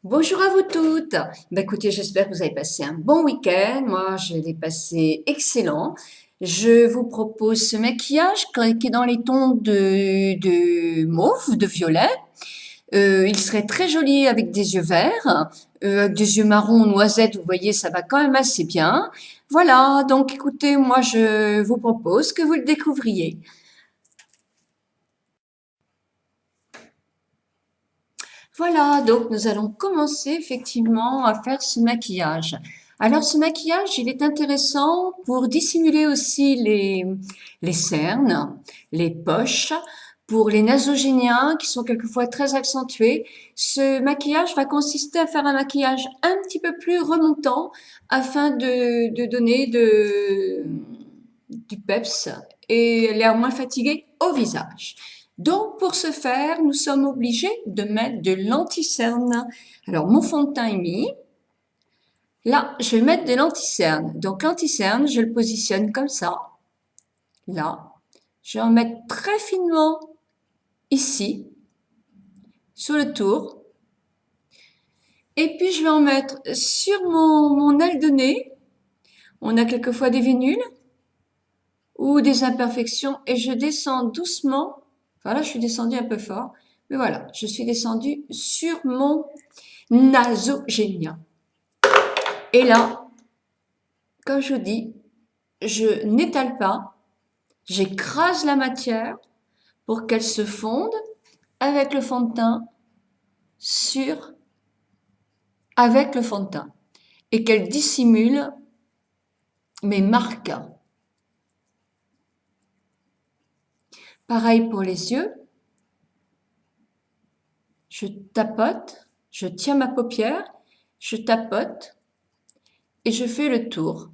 Bonjour à vous toutes. Écoutez, j'espère que vous avez passé un bon week-end. Moi, je l'ai passé excellent. Je vous propose ce maquillage qui est dans les tons de mauve, de violet. Il serait très joli avec des yeux verts, avec des yeux marron, noisette. Vous voyez, ça va quand même assez bien. Voilà. Donc, écoutez, moi, je vous propose que vous le découvriez. Voilà, donc nous allons commencer effectivement à faire ce maquillage. Alors ce maquillage, il est intéressant pour dissimuler aussi les cernes, les poches, pour les nasogéniens qui sont quelquefois très accentués. Ce maquillage va consister à faire un maquillage un petit peu plus remontant afin de donner du peps et l'air moins fatigué au visage. Donc, pour ce faire, nous sommes obligés de mettre de l'anti-cerne. Alors, mon fond de teint est mis. Là, je vais mettre de l'anti-cerne. Donc, l'anti-cerne, je le positionne comme ça. Là. Je vais en mettre très finement ici, sur le tour. Et puis, je vais en mettre sur mon aile de nez. On a quelquefois des vénules ou des imperfections. Et je descends doucement. Voilà, je suis descendue un peu fort. Mais voilà, je suis descendue sur mon nasogénia. Et là, comme je vous dis, je n'étale pas, j'écrase la matière pour qu'elle se fonde avec le fond de teint avec le fond de teint et qu'elle dissimule mes marques. Pareil pour les yeux. Je tapote, je tiens ma paupière, je tapote et je fais le tour.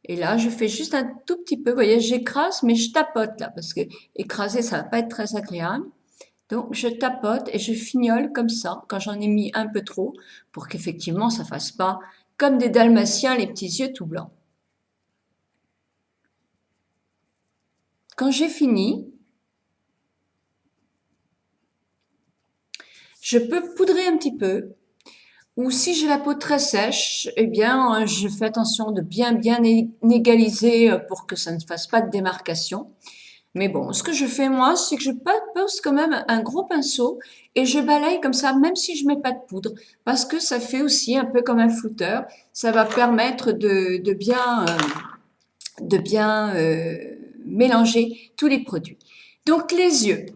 Et là, je fais juste un tout petit peu, vous voyez, j'écrase, mais je tapote là, parce que écraser, ça va pas être très agréable. Donc, je tapote et je fignole comme ça, quand j'en ai mis un peu trop, pour qu'effectivement, ça fasse pas comme des dalmatiens, les petits yeux tout blancs. Quand j'ai fini, je peux poudrer un petit peu, ou si j'ai la peau très sèche, eh bien, je fais attention de bien égaliser pour que ça ne fasse pas de démarcation. Mais bon, ce que je fais moi, c'est que je pose quand même un gros pinceau et je balaye comme ça, même si je mets pas de poudre, parce que ça fait aussi un peu comme un flouteur. Ça va permettre de bien mélanger tous les produits. Donc les yeux.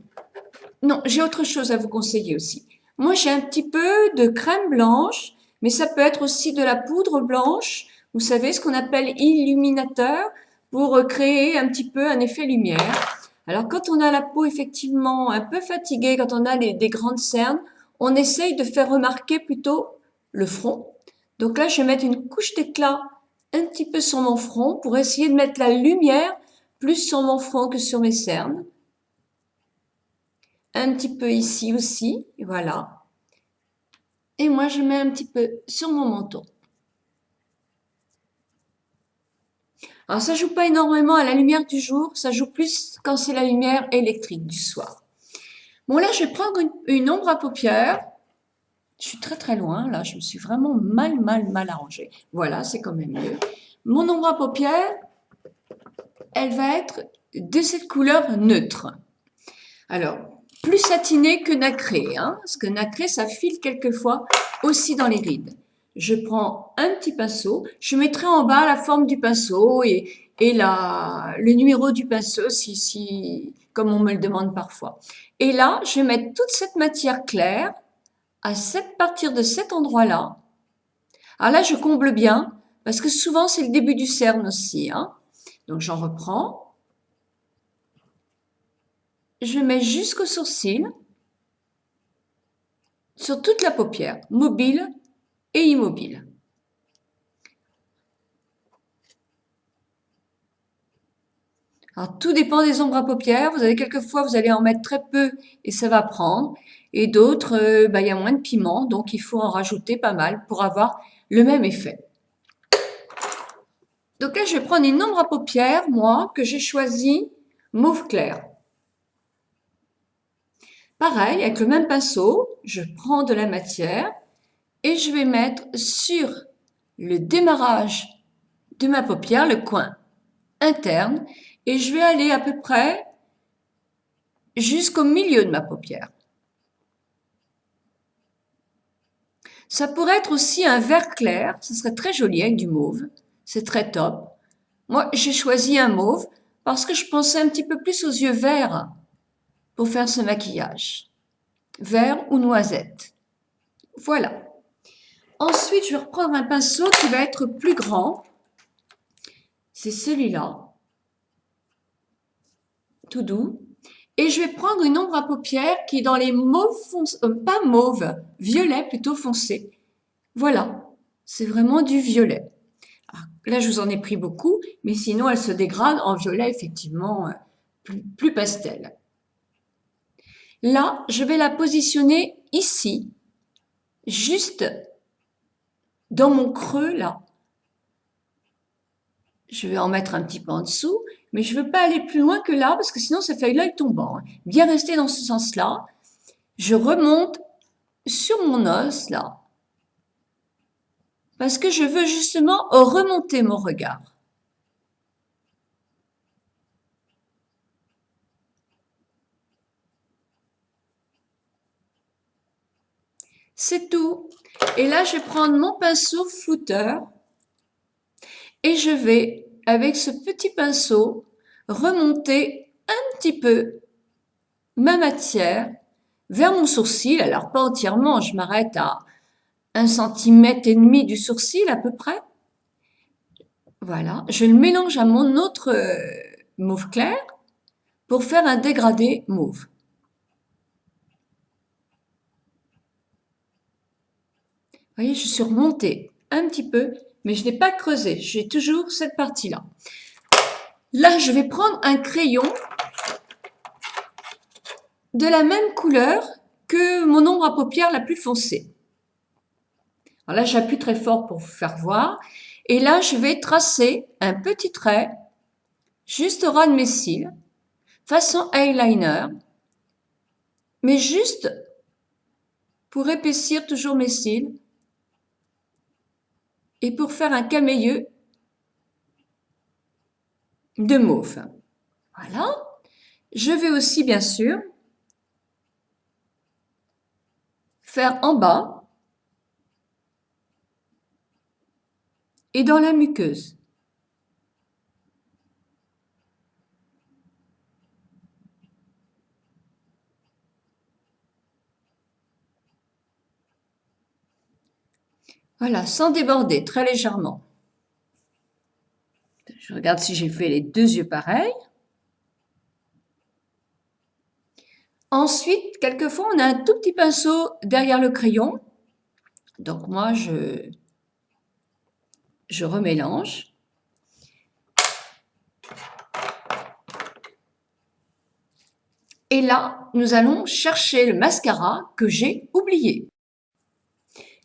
Non, j'ai autre chose à vous conseiller aussi. Moi, j'ai un petit peu de crème blanche, mais ça peut être aussi de la poudre blanche. Vous savez, ce qu'on appelle illuminateur pour créer un petit peu un effet lumière. Alors, quand on a la peau effectivement un peu fatiguée, quand on a des grandes cernes, on essaye de faire remarquer plutôt le front. Donc là, je vais mettre une couche d'éclat un petit peu sur mon front pour essayer de mettre la lumière plus sur mon front que sur mes cernes. Un petit peu ici aussi, voilà. Et moi, je mets un petit peu sur mon menton. Alors, ça joue pas énormément à la lumière du jour, ça joue plus quand c'est la lumière électrique du soir. Bon, là, je vais prendre une ombre à paupières. Je suis très loin, là, je me suis vraiment mal arrangée. Voilà, c'est quand même mieux. Mon ombre à paupières, elle va être de cette couleur neutre. Alors, plus satinée que nacrée, hein, parce que nacrée, ça file quelquefois aussi dans les rides. Je prends un petit pinceau, je mettrai en bas la forme du pinceau et le numéro du pinceau, comme on me le demande parfois. Et là, je vais mettre toute cette matière claire à partir de cet endroit-là. Alors là, je comble bien, parce que souvent, c'est le début du cerne aussi. Hein. Donc, j'en reprends. Je mets jusqu'au sourcil, sur toute la paupière, mobile et immobile. Alors, tout dépend des ombres à paupières. Vous avez quelquefois, vous allez en mettre très peu et ça va prendre. Et d'autres, il y a moins de pigment, donc il faut en rajouter pas mal pour avoir le même effet. Donc là, je vais prendre une ombre à paupières, moi, que j'ai choisi mauve clair. Pareil, avec le même pinceau, je prends de la matière et je vais mettre sur le démarrage de ma paupière, le coin interne, et je vais aller à peu près jusqu'au milieu de ma paupière. Ça pourrait être aussi un vert clair, ce serait très joli avec du mauve, c'est très top. Moi, j'ai choisi un mauve parce que je pensais un petit peu plus aux yeux verts pour faire ce maquillage. Vert ou noisette. Voilà. Ensuite, je vais reprendre un pinceau qui va être plus grand. C'est celui-là. Tout doux. Et je vais prendre une ombre à paupières qui est dans les mauves foncés, pas mauve, violet plutôt foncé. Voilà. C'est vraiment du violet. Alors, là, je vous en ai pris beaucoup, mais sinon, elle se dégrade en violet, effectivement, plus pastel. Là, je vais la positionner ici, juste dans mon creux, là. Je vais en mettre un petit peu en dessous, mais je ne veux pas aller plus loin que là, parce que sinon, ça fait l'œil tombant. Bien rester dans ce sens-là. Je remonte sur mon os, là, parce que je veux justement remonter mon regard. C'est tout. Et là, je vais prendre mon pinceau flouteur et je vais, avec ce petit pinceau, remonter un petit peu ma matière vers mon sourcil. Alors, pas entièrement, je m'arrête à 1,5 cm du sourcil à peu près. Voilà, je le mélange à mon autre mauve clair pour faire un dégradé mauve. Vous voyez, je suis remontée un petit peu, mais je n'ai pas creusé. J'ai toujours cette partie-là. Là, je vais prendre un crayon de la même couleur que mon ombre à paupières la plus foncée. Alors là, j'appuie très fort pour vous faire voir. Et là, je vais tracer un petit trait juste au ras de mes cils, façon eyeliner, mais juste pour épaissir toujours mes cils et pour faire un camélieu de mauve. Voilà. Je vais aussi, bien sûr, faire en bas et dans la muqueuse. Voilà, sans déborder, très légèrement. Je regarde si j'ai fait les deux yeux pareils. Ensuite, quelquefois, on a un tout petit pinceau derrière le crayon. Donc moi, je remélange. Et là, nous allons chercher le mascara que j'ai oublié.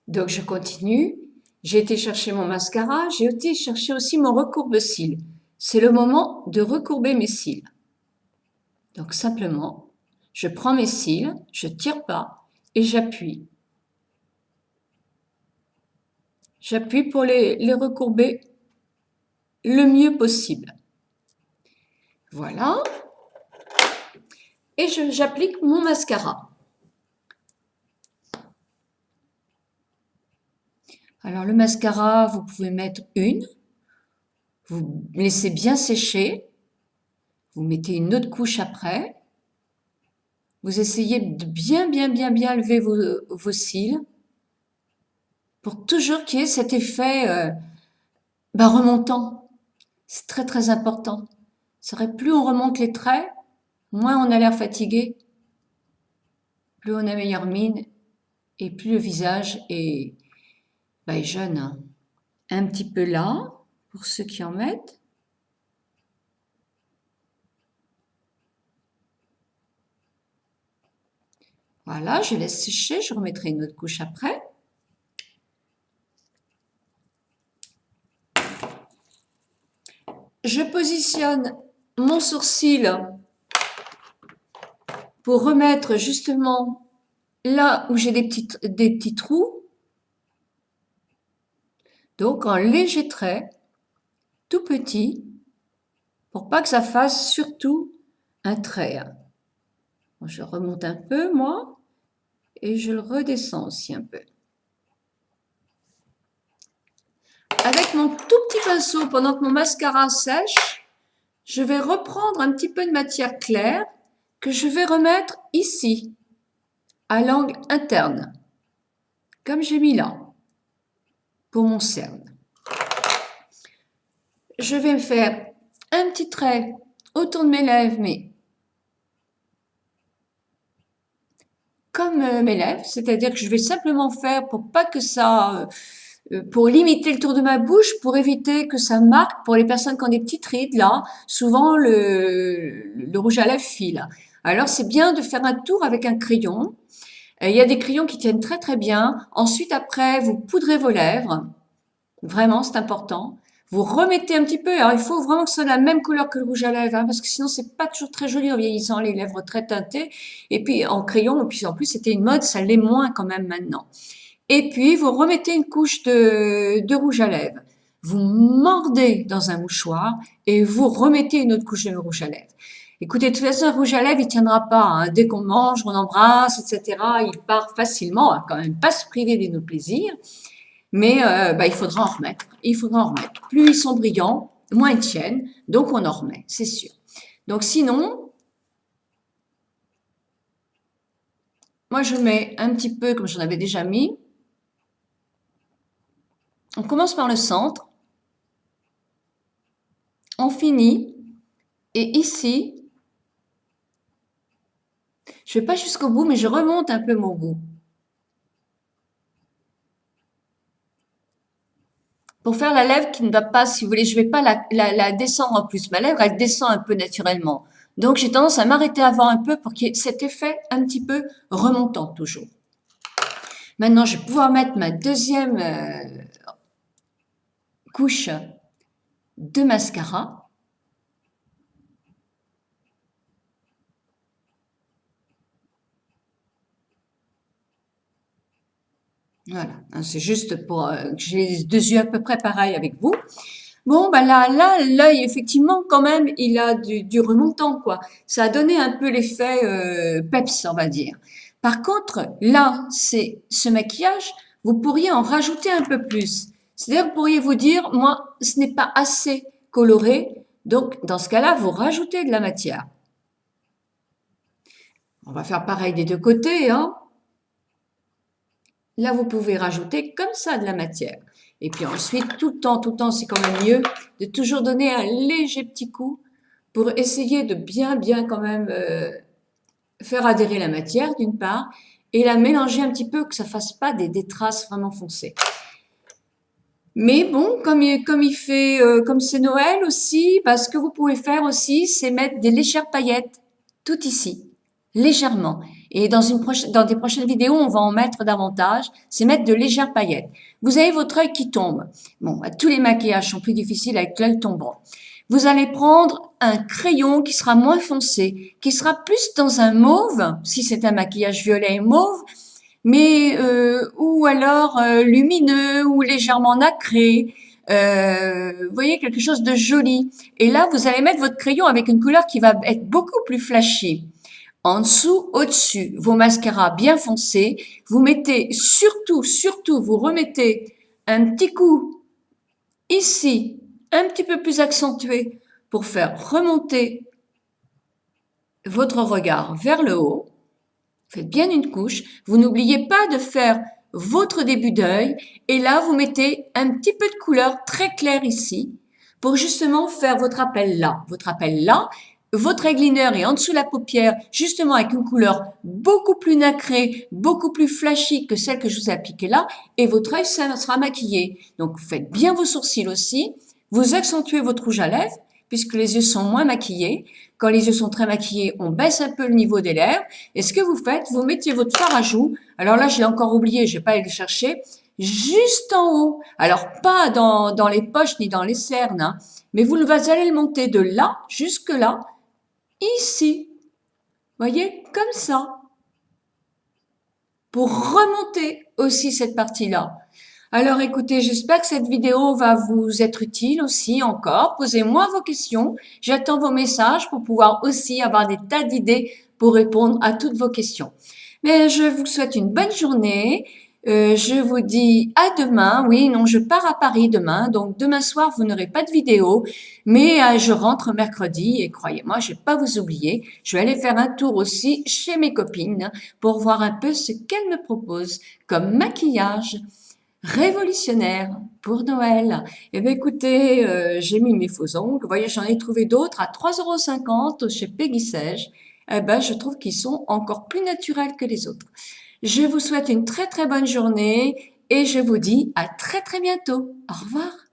Donc je continue. J'ai été chercher mon mascara, j'ai été chercher aussi mon recourbe-cils. C'est le moment de recourber mes cils. Donc simplement, je prends mes cils, je tire pas et j'appuie. J'appuie pour les recourber le mieux possible. Voilà. Et j'applique mon mascara. Alors le mascara, vous pouvez mettre une, vous laissez bien sécher, vous mettez une autre couche après, vous essayez de bien lever vos cils pour toujours qu'il y ait cet effet remontant. C'est très important. C'est vrai, plus on remonte les traits, moins on a l'air fatigué, plus on a meilleure mine et plus le visage est jeune. Hein. Un petit peu là, pour ceux qui en mettent. Voilà, je laisse sécher, je remettrai une autre couche après. Je positionne mon sourcil pour remettre justement là où j'ai des petits trous, donc en léger trait, tout petit, pour pas que ça fasse surtout un trait. Bon, je remonte un peu, moi, et je le redescends aussi un peu. Avec mon tout petit pinceau, pendant que mon mascara sèche, je vais reprendre un petit peu de matière claire que je vais remettre ici, à l'angle interne, comme j'ai mis là, pour mon cerne. Je vais me faire un petit trait autour de mes lèvres, mais comme mes lèvres, c'est-à-dire que je vais simplement faire pour pas que ça, pour limiter le tour de ma bouche, pour éviter que ça marque pour les personnes qui ont des petites rides là, souvent le rouge à lèvres file. Alors c'est bien de faire un tour avec un crayon. Il y a des crayons qui tiennent très très bien. Ensuite après, vous poudrez vos lèvres. Vraiment, c'est important. Vous remettez un petit peu. Alors, il faut vraiment que ce soit la même couleur que le rouge à lèvres, hein, parce que sinon, c'est pas toujours très joli en vieillissant, les lèvres très teintées. Et puis, en crayon, et puis en plus, c'était une mode, ça l'est moins quand même maintenant. Et puis, vous remettez une couche de rouge à lèvres. Vous mordez dans un mouchoir et vous remettez une autre couche de rouge à lèvres. Écoutez, de toute façon, un rouge à lèvres, il tiendra pas, hein. Dès qu'on mange, on embrasse, etc., il part facilement. On va quand même pas se priver de nos plaisirs. Mais il faudra en remettre. Il faudra en remettre. Plus ils sont brillants, moins ils tiennent. Donc, on en remet, c'est sûr. Donc, sinon, moi, je mets un petit peu, comme j'en avais déjà mis. On commence par le centre. On finit. Et ici, je ne vais pas jusqu'au bout, mais je remonte un peu mon bout. Pour faire la lèvre qui ne va pas, si vous voulez, je ne vais pas la descendre en plus. Ma lèvre, elle descend un peu naturellement. Donc, j'ai tendance à m'arrêter avant un peu pour qu'il y ait cet effet un petit peu remontant toujours. Maintenant, je vais pouvoir mettre ma deuxième couche de mascara. Voilà, c'est juste pour que j'ai les deux yeux à peu près pareils avec vous. Bon, bah là, l'œil, effectivement, quand même, il a du remontant, quoi. Ça a donné un peu l'effet peps, on va dire. Par contre, là, c'est ce maquillage, vous pourriez en rajouter un peu plus. C'est-à-dire, vous pourriez vous dire, moi, ce n'est pas assez coloré, donc dans ce cas-là, vous rajoutez de la matière. On va faire pareil des deux côtés, hein. Là, vous pouvez rajouter comme ça de la matière. Et puis ensuite, tout le temps, c'est quand même mieux de toujours donner un léger petit coup pour essayer de bien quand même faire adhérer la matière d'une part et la mélanger un petit peu, que ça fasse pas des traces vraiment foncées. Mais bon, comme c'est Noël aussi, bah, ce que vous pouvez faire aussi, c'est mettre des légères paillettes tout ici, légèrement. Et dans des prochaines vidéos, on va en mettre davantage. C'est mettre de légères paillettes. Vous avez votre œil qui tombe. Bon, bah, tous les maquillages sont plus difficiles avec l'œil tombant. Vous allez prendre un crayon qui sera moins foncé, qui sera plus dans un mauve, si c'est un maquillage violet et mauve, mais ou alors lumineux ou légèrement nacré. Vous voyez, quelque chose de joli. Et là, vous allez mettre votre crayon avec une couleur qui va être beaucoup plus flashy. En dessous, au-dessus, vos mascaras bien foncés. Vous mettez surtout, vous remettez un petit coup ici, un petit peu plus accentué pour faire remonter votre regard vers le haut. Faites bien une couche. Vous n'oubliez pas de faire votre début d'œil. Et là, vous mettez un petit peu de couleur très claire ici pour justement faire votre appel là. Votre appel là. Votre eyeliner est en dessous de la paupière, justement avec une couleur beaucoup plus nacrée, beaucoup plus flashy que celle que je vous ai appliquée là. Et votre œil sera maquillé. Donc, faites bien vos sourcils aussi. Vous accentuez votre rouge à lèvres puisque les yeux sont moins maquillés. Quand les yeux sont très maquillés, on baisse un peu le niveau des lèvres. Et ce que vous faites, vous mettez votre fard à joues. Alors là, je l'ai encore oublié, je vais pas aller le chercher. Juste en haut. Alors, pas dans les poches ni dans les cernes, hein, mais vous allez le monter de là jusque là, ici. Voyez, comme ça. pour remonter aussi cette partie-là. Alors écoutez, j'espère que cette vidéo va vous être utile aussi encore. Posez-moi vos questions. J'attends vos messages pour pouvoir aussi avoir des tas d'idées pour répondre à toutes vos questions. Mais je vous souhaite une bonne journée. Je vous dis à demain. Oui, non, je pars à Paris demain. Donc demain soir, vous n'aurez pas de vidéo. Mais je rentre mercredi et croyez-moi, je vais pas vous oublier. Je vais aller faire un tour aussi chez mes copines pour voir un peu ce qu'elles me proposent comme maquillage révolutionnaire pour Noël. Eh bien, écoutez, j'ai mis mes faux ongles. Vous voyez, j'en ai trouvé d'autres à 3,50 € chez Peggy Sage. Eh ben, je trouve qu'ils sont encore plus naturels que les autres. Je vous souhaite une très très bonne journée et je vous dis à très très bientôt. Au revoir.